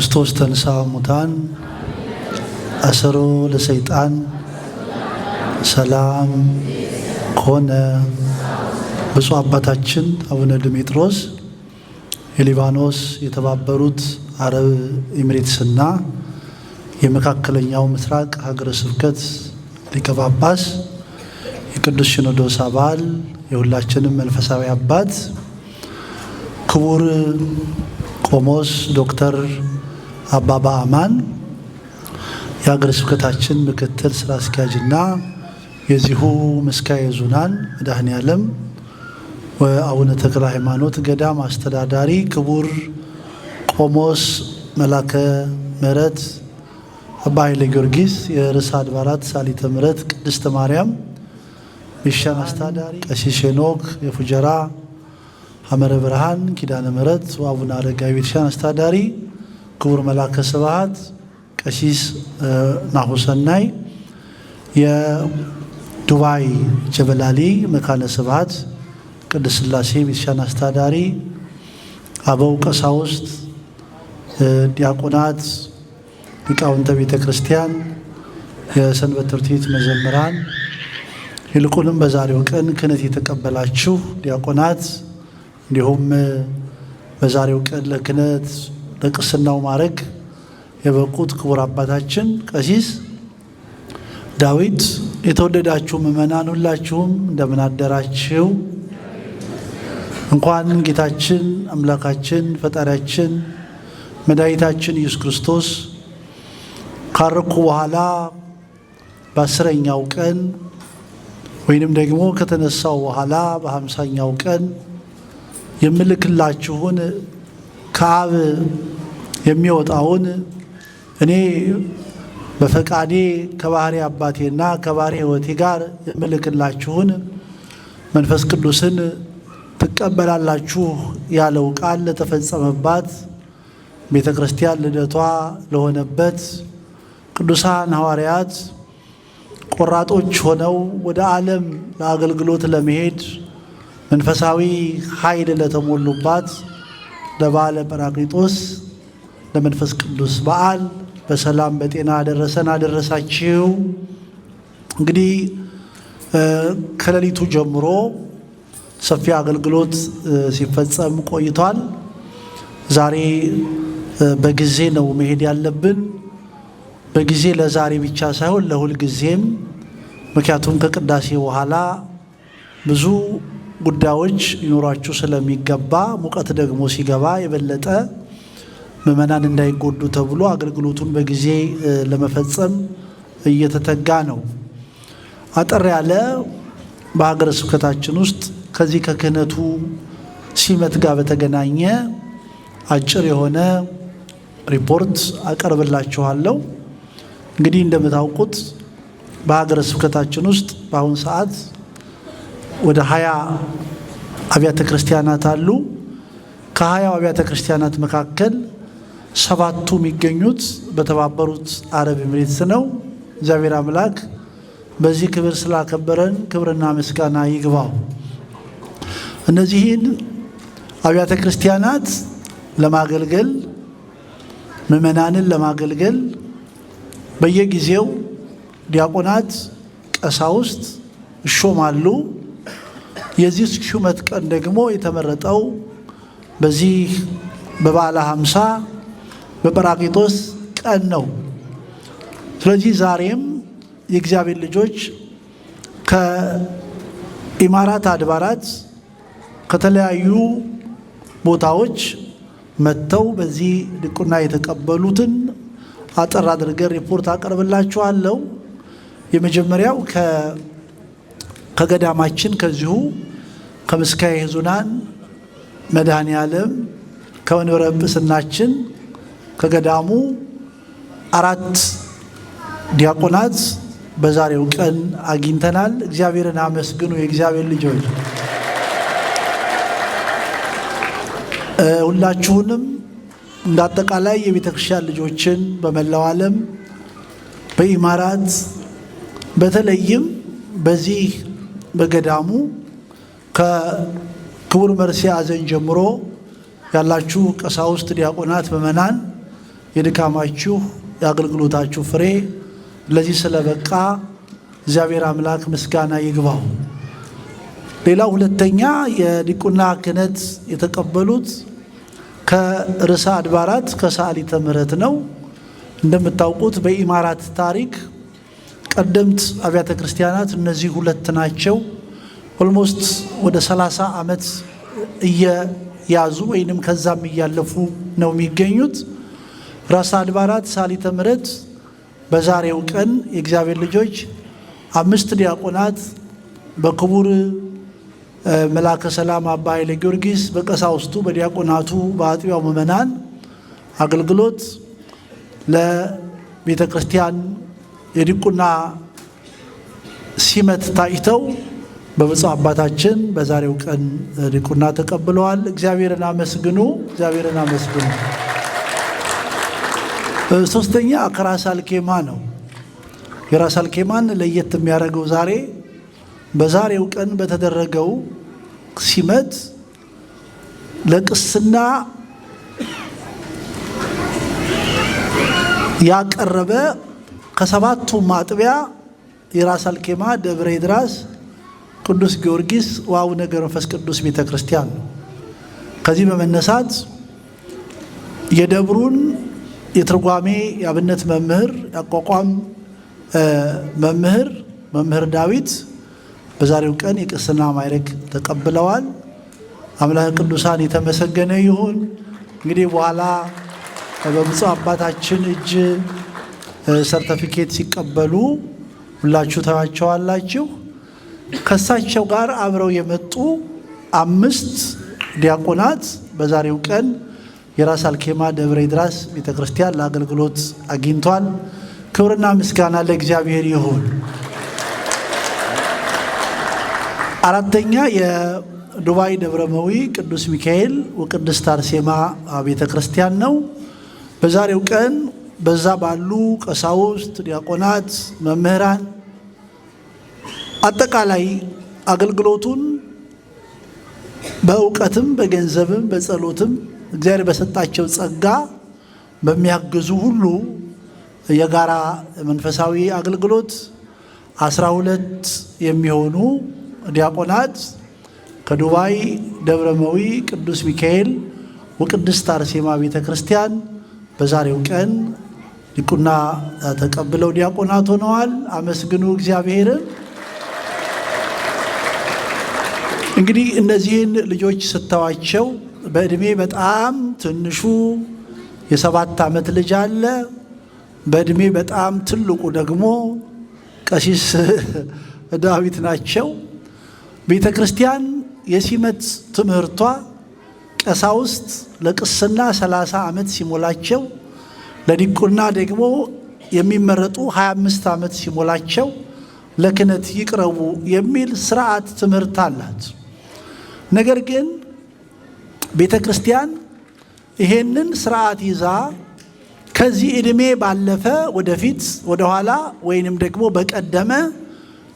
ክርስቶስ ተንሥአ እሙታን አሰሮ ለሰይጣን ሰላም ኮነ። ብፁዕ አባታችን አቡነ ድሜጥሮስ የሊባኖስ የተባበሩት አረብ ኤሚሬትስና የመካከለኛው ምስራቅ ሀገረ ስብከት ሊቀ ጳጳስ፣ የቅዱስ ሲኖዶስ አባል፣ የሁላችንም መንፈሳዊ አባት ክቡር ቆሞስ ዶክተር አባ በአማን የሀገረ ስብከታችን ምክትል ስራ አስኪያጅና የዚሁ ምስካየ ኅዙናን መድኃኔዓለም ወአቡነ ተክለ ሃይማኖት ገዳም አስተዳዳሪ ክቡር ቆሞስ መላከ ምሕረት አባ ኃይለ ጊዮርጊስ የርዕሰ አድባራት ሰዓሊተ ምሕረት ቅድስተ ማርያም ሚሽን አስተዳዳሪ፣ ቀሲስ ሄኖክ የፉጀራ ሐመረ ብርሃን ኪዳነ ምሕረት ወአቡነ አረጋዊ ቤተክርስቲያን አስተዳዳሪ፣ ክቡር መላከ ስብሐት ቀሲስ ናሁሰናይ የዱባይ ጀበላሊ መካነ ስብሐት ቅድስት ሥላሴ ቤተክርስቲያን አስተዳዳሪ፣ አበው ቀሳውስት፣ ዲያቆናት፣ ሊቃውንተ ቤተ ክርስቲያን፣ የሰንበት ትምህርት ቤት መዘምራን፣ ይልቁንም በዛሬው ቀን ክህነት የተቀበላችሁ ዲያቆናት፣ እንዲሁም በዛሬው ቀን ለክህነት ለቅስናው ማዕረግ የበቁት ክቡር አባታችን ቀሲስ ዳዊት፣ የተወደዳችሁ ምእመናን ሁላችሁም እንደምን አደራችሁ? እንኳን ጌታችን አምላካችን ፈጣሪያችን መድኃኒታችን ኢየሱስ ክርስቶስ ካረኩ በኋላ በ10ኛው ቀን ወይንም ደግሞ ከተነሳው በኋላ በ50ኛው ቀን የምልክላችሁን ከአብ የሚወጣውን እኔ በፈቃዴ ከባህሪ አባቴና ከባህሪ ሕይወቴ ጋር የምልክላችሁን መንፈስ ቅዱስን ትቀበላላችሁ ያለው ቃል ለተፈጸመባት ቤተ ክርስቲያን ልደቷ ለሆነበት ቅዱሳን ሐዋርያት ቆራጦች ሆነው ወደ ዓለም ለአገልግሎት ለመሄድ መንፈሳዊ ኃይል ለተሞሉባት ለበዓለ ጰራቅሊጦስ ለመንፈስ ቅዱስ በዓል በሰላም በጤና አደረሰን አደረሳችሁ። እንግዲህ ከሌሊቱ ጀምሮ ሰፊ አገልግሎት ሲፈጸም ቆይቷል። ዛሬ በጊዜ ነው መሄድ ያለብን። በጊዜ ለዛሬ ብቻ ሳይሆን ለሁል ጊዜም። ምክንያቱም ከቅዳሴ በኋላ ብዙ ጉዳዮች ሊኖራችሁ ስለሚገባ ሙቀት ደግሞ ሲገባ የበለጠ ምእመናን እንዳይጎዱ ተብሎ አገልግሎቱን በጊዜ ለመፈጸም እየተተጋ ነው። አጠር ያለ በሀገረ ስብከታችን ውስጥ ከዚህ ከክህነቱ ሲመት ጋር በተገናኘ አጭር የሆነ ሪፖርት አቀርብላችኋለሁ። እንግዲህ እንደምታውቁት በሀገረ ስብከታችን ውስጥ በአሁኑ ሰዓት ወደ 20 አብያተ ክርስቲያናት አሉ። ከ20 አብያተ ክርስቲያናት መካከል 7ቱ የሚገኙት በተባበሩት አረብ ኤሚሬትስ ነው። እግዚአብሔር አምላክ በዚህ ክብር ስላከበረን ክብርና ምስጋና ይግባው። እነዚህን አብያተ ክርስቲያናት ለማገልገል ምእመናንን ለማገልገል በየጊዜው ዲያቆናት፣ ቀሳውስት ይሾማሉ። የዚህ ሹመት ቀን ደግሞ የተመረጠው በዚህ በበዓለ 50 በጰራቅሊጦስ ቀን ነው። ስለዚህ ዛሬም የእግዚአብሔር ልጆች ከኢማራት አድባራት ከተለያዩ ቦታዎች መጥተው በዚህ ድቁና የተቀበሉትን አጠር አድርገን ሪፖርት አቀርብላችኋለሁ። የመጀመሪያው ከገዳማችን ከዚሁ ከምስካየ ኅዙናን መድኃኔዓለም ከመንበረ ጵጵስናችን ከገዳሙ 4 ዲያቆናት በዛሬው ቀን አግኝተናል። እግዚአብሔርን አመስግኑ የእግዚአብሔር ልጆች። ሁላችሁንም እንዳጠቃላይ የቤተ ክርስቲያን ልጆችን በመላው ዓለም በኢማራት በተለይም በዚህ በገዳሙ ከክቡር መርሲ አዘን ጀምሮ ያላችሁ ቀሳውስት፣ ዲያቆናት፣ ምእመናን የድካማችሁ የአገልግሎታችሁ ፍሬ ለዚህ ስለበቃ እግዚአብሔር አምላክ ምስጋና ይግባው። ሌላው ሁለተኛ የዲቁና ክህነት የተቀበሉት ከርዕሰ አድባራት ከሰዓሊተ ምሕረት ነው። እንደምታውቁት በኢማራት ታሪክ ቀደምት አብያተ ክርስቲያናት እነዚህ ሁለት ናቸው። ኦልሞስት ወደ 30 ዓመት እየያዙ ወይንም ከዛም እያለፉ ነው የሚገኙት። ርዕሰ አድባራት ሰዓሊተ ምሕረት በዛሬው ቀን የእግዚአብሔር ልጆች 5 ዲያቆናት በክቡር መልአከ ሰላም አባ ኃይለ ጊዮርጊስ በቀሳውስቱ በዲያቆናቱ በአጥቢያው ምዕመናን አገልግሎት ለቤተ ክርስቲያን የዲቁና ሲመት ታይተው በብፁዕ አባታችን በዛሬው ቀን ዲቁና ተቀብለዋል። እግዚአብሔርን አመስግኑ፣ እግዚአብሔርን አመስግኑ። ሶስተኛ ከራስ አልኬማ ነው። የራስ አልኬማን ለየት የሚያደርገው ዛሬ በዛሬው ቀን በተደረገው ሲመት ለቅስና ያቀረበ ከሰባቱ ማጥቢያ የራስ አልኬማ ደብረ ይድራስ ቅዱስ ጊዮርጊስ ወአቡነ ገብረ መንፈስ ቅዱስ ቤተ ክርስቲያን ነው። ከዚህ በመነሳት የደብሩን የትርጓሜ የአብነት መምህር ያቋቋም መምህር ዳዊት በዛሬው ቀን የቅስና ማዕረግ ተቀብለዋል። አምላክ ቅዱሳን የተመሰገነ ይሁን። እንግዲህ በኋላ በብፁዕ አባታችን እጅ ሰርተፊኬት ሲቀበሉ ሁላችሁ ታያቸዋላችሁ። ከሳቸው ጋር አብረው የመጡ 5 ዲያቆናት በዛሬው ቀን የራስ አልኬማ ደብረ ይድራስ ቤተክርስቲያን ለአገልግሎት አግኝቷል። ክብርና ምስጋና ለእግዚአብሔር ይሁን። አራተኛ የዱባይ ደብረመዊ ቅዱስ ሚካኤል ወቅድስት አርሴማ ቤተክርስቲያን ነው። በዛሬው ቀን በዛ ባሉ ቀሳውስት፣ ዲያቆናት፣ መምህራን አጠቃላይ አገልግሎቱን በእውቀትም በገንዘብም በጸሎትም እግዚአብሔር በሰጣቸው ጸጋ በሚያግዙ ሁሉ የጋራ መንፈሳዊ አገልግሎት 12 የሚሆኑ ዲያቆናት ከዱባይ ደብረመዊ ቅዱስ ሚካኤል ወቅድስት አርሴማ ቤተክርስቲያን በዛሬው ቀን ዲቁና ተቀብለው ዲያቆናት ሆነዋል። አመስግኑ እግዚአብሔርን። እንግዲህ እነዚህን ልጆች ስታዋቸው በእድሜ በጣም ትንሹ የ7 ዓመት ልጅ አለ። በእድሜ በጣም ትልቁ ደግሞ ቀሲስ ዳዊት ናቸው። ቤተ ክርስቲያን የሲመት ትምህርቷ ቀሳውስት ለቅስና 30 ዓመት ሲሞላቸው ለዲቁና ደግሞ የሚመረጡ 25 ዓመት ሲሞላቸው ለክህነት ይቅረቡ የሚል ስርዓት ትምህርት አላት። ነገር ግን ቤተ ክርስቲያን ይሄንን ስርዓት ይዛ ከዚህ ዕድሜ ባለፈ ወደፊት ወደኋላ ወይንም ደግሞ በቀደመ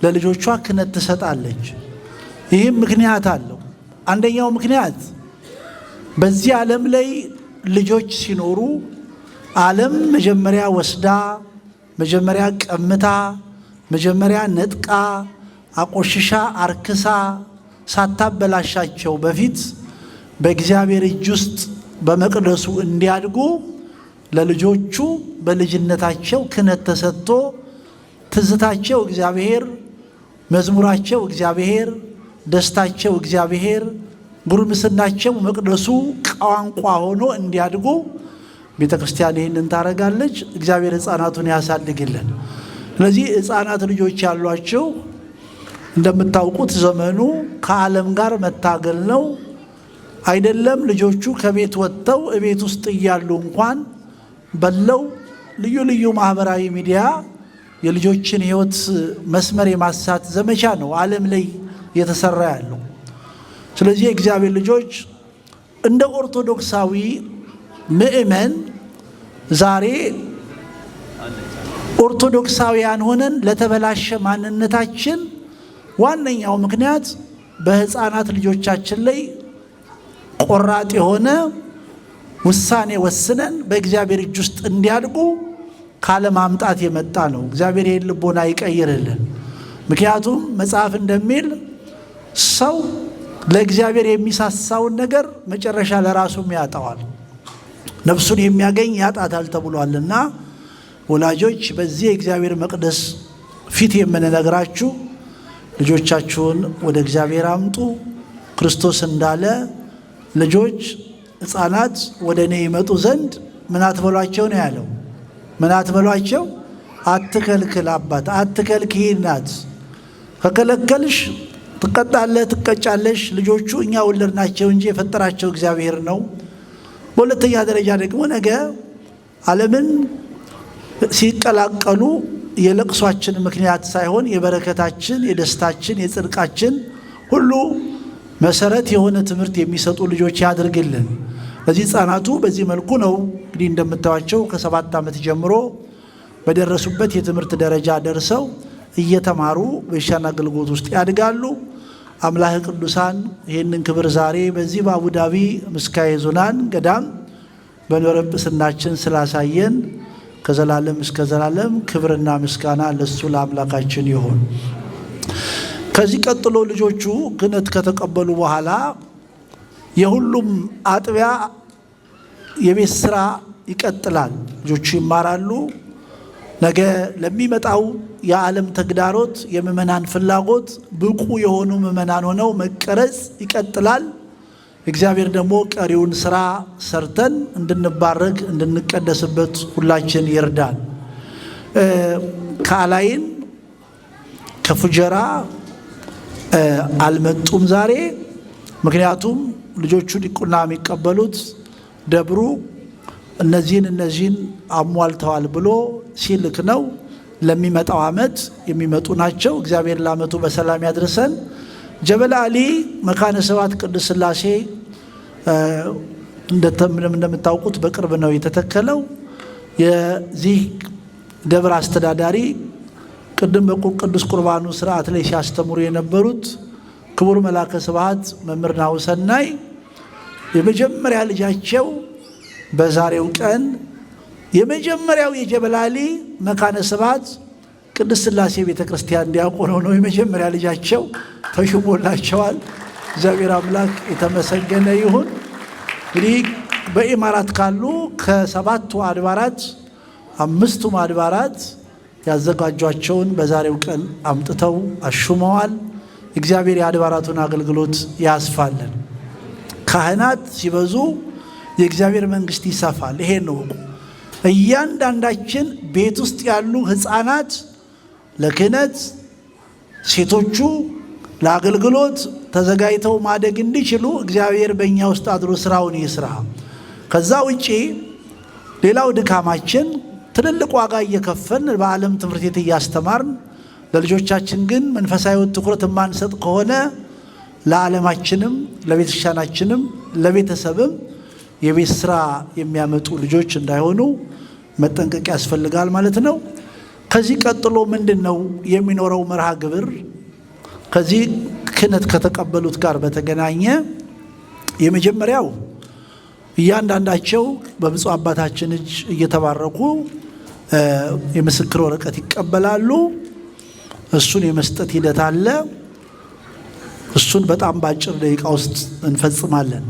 ለልጆቿ ክህነት ትሰጣለች። ይህም ምክንያት አለው። አንደኛው ምክንያት በዚህ ዓለም ላይ ልጆች ሲኖሩ ዓለም መጀመሪያ ወስዳ መጀመሪያ ቀምታ መጀመሪያ ነጥቃ አቆሽሻ አርክሳ ሳታበላሻቸው በፊት በእግዚአብሔር እጅ ውስጥ በመቅደሱ እንዲያድጉ ለልጆቹ በልጅነታቸው ክህነት ተሰጥቶ ትዝታቸው እግዚአብሔር፣ መዝሙራቸው እግዚአብሔር፣ ደስታቸው እግዚአብሔር፣ ጉርምስናቸው መቅደሱ ቋንቋ ሆኖ እንዲያድጉ ቤተ ክርስቲያን ይህንን ታረጋለች። እግዚአብሔር ሕፃናቱን ያሳድግልን። ስለዚህ ሕፃናት ልጆች ያሏቸው እንደምታውቁት ዘመኑ ከዓለም ጋር መታገል ነው። አይደለም ልጆቹ ከቤት ወጥተው እቤት ውስጥ እያሉ እንኳን በለው ልዩ ልዩ ማህበራዊ ሚዲያ የልጆችን ሕይወት መስመር የማሳት ዘመቻ ነው ዓለም ላይ እየተሰራ ያለው። ስለዚህ የእግዚአብሔር ልጆች እንደ ኦርቶዶክሳዊ ምእመን ዛሬ ኦርቶዶክሳውያን ሆነን ለተበላሸ ማንነታችን ዋነኛው ምክንያት በሕፃናት ልጆቻችን ላይ ቆራጥ የሆነ ውሳኔ ወስነን በእግዚአብሔር እጅ ውስጥ እንዲያድጉ ካለማምጣት የመጣ ነው። እግዚአብሔር ይህን ልቦና ይቀይርልን። ምክንያቱም መጽሐፍ እንደሚል ሰው ለእግዚአብሔር የሚሳሳውን ነገር መጨረሻ ለራሱም ያጣዋል፣ ነፍሱን የሚያገኝ ያጣታል ተብሏልና ወላጆች በዚህ የእግዚአብሔር መቅደስ ፊት የምንነግራችሁ ልጆቻችሁን ወደ እግዚአብሔር አምጡ። ክርስቶስ እንዳለ ልጆች ሕፃናት ወደ እኔ ይመጡ ዘንድ ምን አትበሏቸው ነው ያለው። ምን አትበሏቸው? አትከልክል አባት፣ አትከልክይ እናት። ከከለከልሽ ትቀጣለህ፣ ትቀጫለሽ። ልጆቹ እኛ ወለድናቸው እንጂ የፈጠራቸው እግዚአብሔር ነው። በሁለተኛ ደረጃ ደግሞ ነገ ዓለምን ሲቀላቀሉ የለቅሷችን ምክንያት ሳይሆን የበረከታችን፣ የደስታችን፣ የጽድቃችን ሁሉ መሰረት የሆነ ትምህርት የሚሰጡ ልጆች ያድርግልን። ለዚህ ሕፃናቱ በዚህ መልኩ ነው እንግዲህ እንደምታዩቸው ከ7 ዓመት ጀምሮ በደረሱበት የትምህርት ደረጃ ደርሰው እየተማሩ በቤተክርስቲያን አገልግሎት ውስጥ ያድጋሉ። አምላከ ቅዱሳን ይህንን ክብር ዛሬ በዚህ በአቡዳቢ ምስካየ ኅዙናን ገዳም በመንበረ ጵጵስናችን ስላሳየን ከዘላለም እስከ ዘላለም ክብርና ምስጋና ለሱ ለአምላካችን ይሁን። ከዚህ ቀጥሎ ልጆቹ ክህነት ከተቀበሉ በኋላ የሁሉም አጥቢያ የቤት ስራ ይቀጥላል። ልጆቹ ይማራሉ። ነገ ለሚመጣው የዓለም ተግዳሮት የምእመናን ፍላጎት ብቁ የሆኑ ምእመናን ሆነው መቀረጽ ይቀጥላል። እግዚአብሔር ደግሞ ቀሪውን ስራ ሰርተን እንድንባረክ እንድንቀደስበት ሁላችን ይርዳል። ከአላይን ከፉጀራ አልመጡም ዛሬ። ምክንያቱም ልጆቹ ዲቁና የሚቀበሉት ደብሩ እነዚህን አሟልተዋል ብሎ ሲልክ ነው። ለሚመጣው ዓመት የሚመጡ ናቸው። እግዚአብሔር ለዓመቱ በሰላም ያድርሰን። ጀበል አሊ መካነ ስብሐት ቅድስት ሥላሴ እንደምታውቁት በቅርብ ነው የተተከለው። የዚህ ደብር አስተዳዳሪ ቅድም በቅዱስ ቁርባኑ ስርዓት ላይ ሲያስተምሩ የነበሩት ክቡር መላከ ስብሐት መምህር ናሁሰናይ የመጀመሪያ ልጃቸው በዛሬው ቀን የመጀመሪያው የጀበል አሊ መካነ ስብሐት ቅድስት ሥላሴ ቤተ ክርስቲያን ዲያቆን ሆነው የመጀመሪያ ልጃቸው ተሾሞላቸዋል። እግዚአብሔር አምላክ የተመሰገነ ይሁን። እንግዲህ በኢማራት ካሉ ከ7ቱ አድባራት 5ቱም አድባራት ያዘጋጇቸውን በዛሬው ቀን አምጥተው አሹመዋል። እግዚአብሔር የአድባራቱን አገልግሎት ያስፋልን። ካህናት ሲበዙ የእግዚአብሔር መንግስት ይሰፋል። ይሄ ነው እያንዳንዳችን ቤት ውስጥ ያሉ ሕፃናት ለክህነት፣ ሴቶቹ ለአገልግሎት ተዘጋጅተው ማደግ እንዲችሉ እግዚአብሔር በእኛ ውስጥ አድሮ ስራውን ይስራ። ከዛ ውጪ ሌላው ድካማችን ትልልቅ ዋጋ እየከፈልን በዓለም ትምህርት ቤት እያስተማርን ለልጆቻችን ግን መንፈሳዊ ትኩረት የማንሰጥ ከሆነ ለዓለማችንም ለቤተክርስቲያናችንም ለቤተሰብም የቤት ስራ የሚያመጡ ልጆች እንዳይሆኑ መጠንቀቅ ያስፈልጋል ማለት ነው። ከዚህ ቀጥሎ ምንድን ነው የሚኖረው መርሃ ግብር? ከዚህ ክህነት ከተቀበሉት ጋር በተገናኘ የመጀመሪያው እያንዳንዳቸው በብፁዕ አባታችን እጅ እየተባረኩ የምስክር ወረቀት ይቀበላሉ። እሱን የመስጠት ሂደት አለ። እሱን በጣም በአጭር ደቂቃ ውስጥ እንፈጽማለን።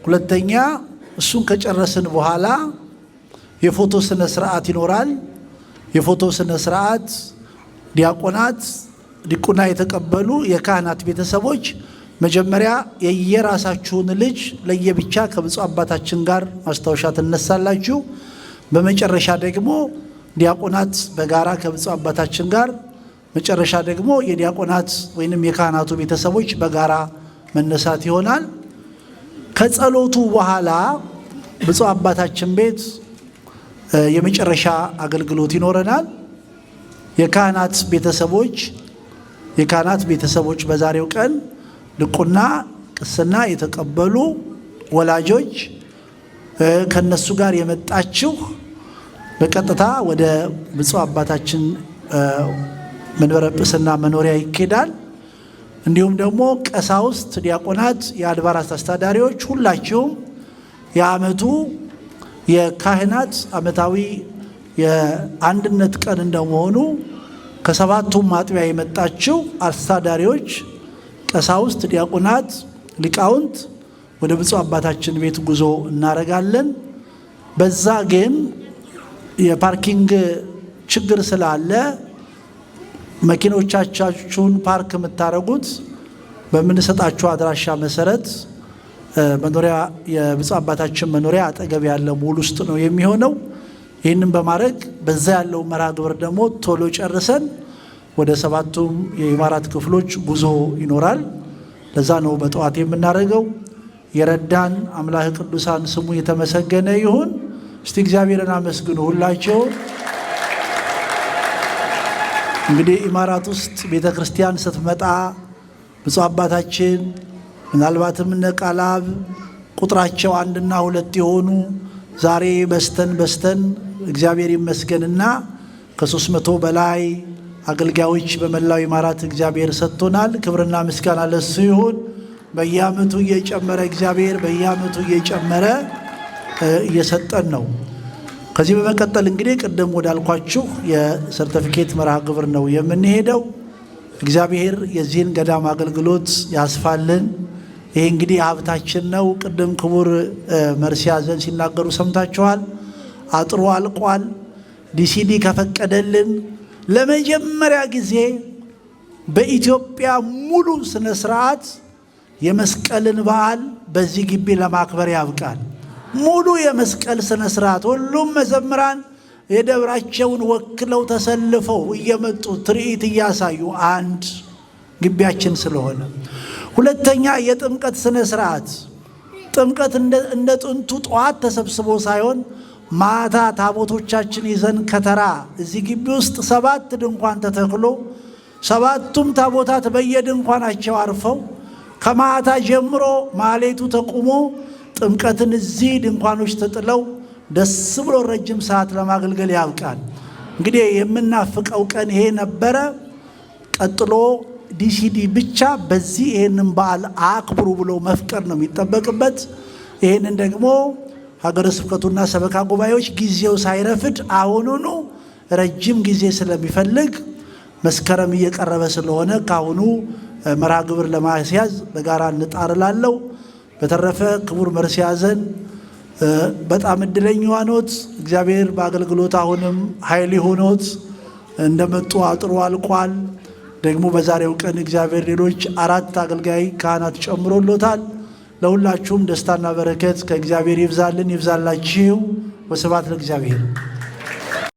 ሁለተኛ እሱን ከጨረስን በኋላ የፎቶ ስነ ስርዓት ይኖራል። የፎቶ ስነ ስርዓት ዲያቆናት፣ ዲቁና የተቀበሉ የካህናት ቤተሰቦች መጀመሪያ የየራሳችሁን ልጅ ለየብቻ ከብፁዕ አባታችን ጋር ማስታወሻ ትነሳላችሁ። በመጨረሻ ደግሞ ዲያቆናት በጋራ ከብፁዕ አባታችን ጋር፣ መጨረሻ ደግሞ የዲያቆናት ወይንም የካህናቱ ቤተሰቦች በጋራ መነሳት ይሆናል። ከጸሎቱ በኋላ ብፁዕ አባታችን ቤት የመጨረሻ አገልግሎት ይኖረናል። የካህናት ቤተሰቦች በዛሬው ቀን ድቁና፣ ቅስና የተቀበሉ ወላጆች ከነሱ ጋር የመጣችሁ በቀጥታ ወደ ብፁዕ አባታችን መንበረ ጵጵስና መኖሪያ ይኬዳል። እንዲሁም ደግሞ ቀሳውስት፣ ዲያቆናት፣ የአድባራት አስተዳዳሪዎች ሁላችሁም የዓመቱ የካህናት ዓመታዊ የአንድነት ቀን እንደመሆኑ ከሰባቱም አጥቢያ የመጣችው አስተዳዳሪዎች፣ ቀሳውስት፣ ዲያቆናት፣ ሊቃውንት ወደ ብፁዕ አባታችን ቤት ጉዞ እናደርጋለን። በዛ ግን የፓርኪንግ ችግር ስላለ መኪኖቻችሁን ፓርክ የምታደርጉት በምንሰጣችሁ አድራሻ መሰረት መኖሪያ የብፁዕ አባታችን መኖሪያ አጠገብ ያለ ሞል ውስጥ ነው የሚሆነው። ይህንን በማድረግ በዛ ያለው መርሃ ግብር ደግሞ ቶሎ ጨርሰን ወደ ሰባቱም የኢማራት ክፍሎች ጉዞ ይኖራል። ለዛ ነው በጠዋት የምናደርገው። የረዳን አምላክ ቅዱሳን ስሙ የተመሰገነ ይሁን። እስቲ እግዚአብሔርን አመስግኑ ሁላቸው። እንግዲህ ኢማራት ውስጥ ቤተ ክርስቲያን ስትመጣ ብፁዕ አባታችን ምናልባትም እነ ቃላብ ቁጥራቸው 1 እና 2 የሆኑ ዛሬ በስተን እግዚአብሔር ይመስገንና ከ300 በላይ አገልጋዮች በመላው ኢማራት እግዚአብሔር ሰጥቶናል። ክብርና ምስጋና ለሱ ይሁን። በየዓመቱ እየጨመረ እግዚአብሔር በየዓመቱ እየጨመረ እየሰጠን ነው። ከዚህ በመቀጠል እንግዲህ ቅድም ወዳልኳችሁ የሰርቲፊኬት መርሃ ግብር ነው የምንሄደው። እግዚአብሔር የዚህን ገዳም አገልግሎት ያስፋልን። ይሄ እንግዲህ ሀብታችን ነው። ቅድም ክቡር መርሲያዘን ሲናገሩ ሰምታችኋል። አጥሩ አልቋል። ዲሲዲ ከፈቀደልን ለመጀመሪያ ጊዜ በኢትዮጵያ ሙሉ ስነ ስርዓት የመስቀልን በዓል በዚህ ግቢ ለማክበር ያብቃል። ሙሉ የመስቀል ስነ ስርዓት ሁሉም መዘምራን የደብራቸውን ወክለው ተሰልፈው እየመጡ ትርኢት እያሳዩ አንድ ግቢያችን ስለሆነ፣ ሁለተኛ የጥምቀት ስነ ስርዓት ጥምቀት እንደ ጥንቱ ጠዋት ተሰብስቦ ሳይሆን ማታ ታቦቶቻችን ይዘን ከተራ እዚህ ግቢ ውስጥ 7 ድንኳን ተተክሎ 7ቱም ታቦታት በየድንኳናቸው አርፈው ከማታ ጀምሮ ማሌቱ ተቁሞ ጥምቀትን እዚህ ድንኳኖች ተጥለው ደስ ብሎ ረጅም ሰዓት ለማገልገል ያብቃል። እንግዲህ የምናፍቀው ቀን ይሄ ነበረ። ቀጥሎ ዲሲዲ ብቻ በዚህ ይሄንን በዓል አክብሩ ብሎ መፍቀር ነው የሚጠበቅበት። ይሄንን ደግሞ ሀገረ ስብከቱና ሰበካ ጉባኤዎች ጊዜው ሳይረፍድ አሁኑኑ ረጅም ጊዜ ስለሚፈልግ መስከረም እየቀረበ ስለሆነ ካሁኑ መርሃ ግብር ለማስያዝ በጋራ እንጣርላለው። በተረፈ ክቡር መርሲያዘን በጣም እድለኛዋ ኖት። እግዚአብሔር በአገልግሎት አሁንም ኃይል ሆኖት እንደመጡ አጥሩ አልቋል። ደግሞ በዛሬው ቀን እግዚአብሔር ሌሎች 4 አገልጋይ ካህናት ጨምሮሎታል። ለሁላችሁም ደስታና በረከት ከእግዚአብሔር ይብዛልን ይብዛላችሁ። ወስብሐት ለእግዚአብሔር።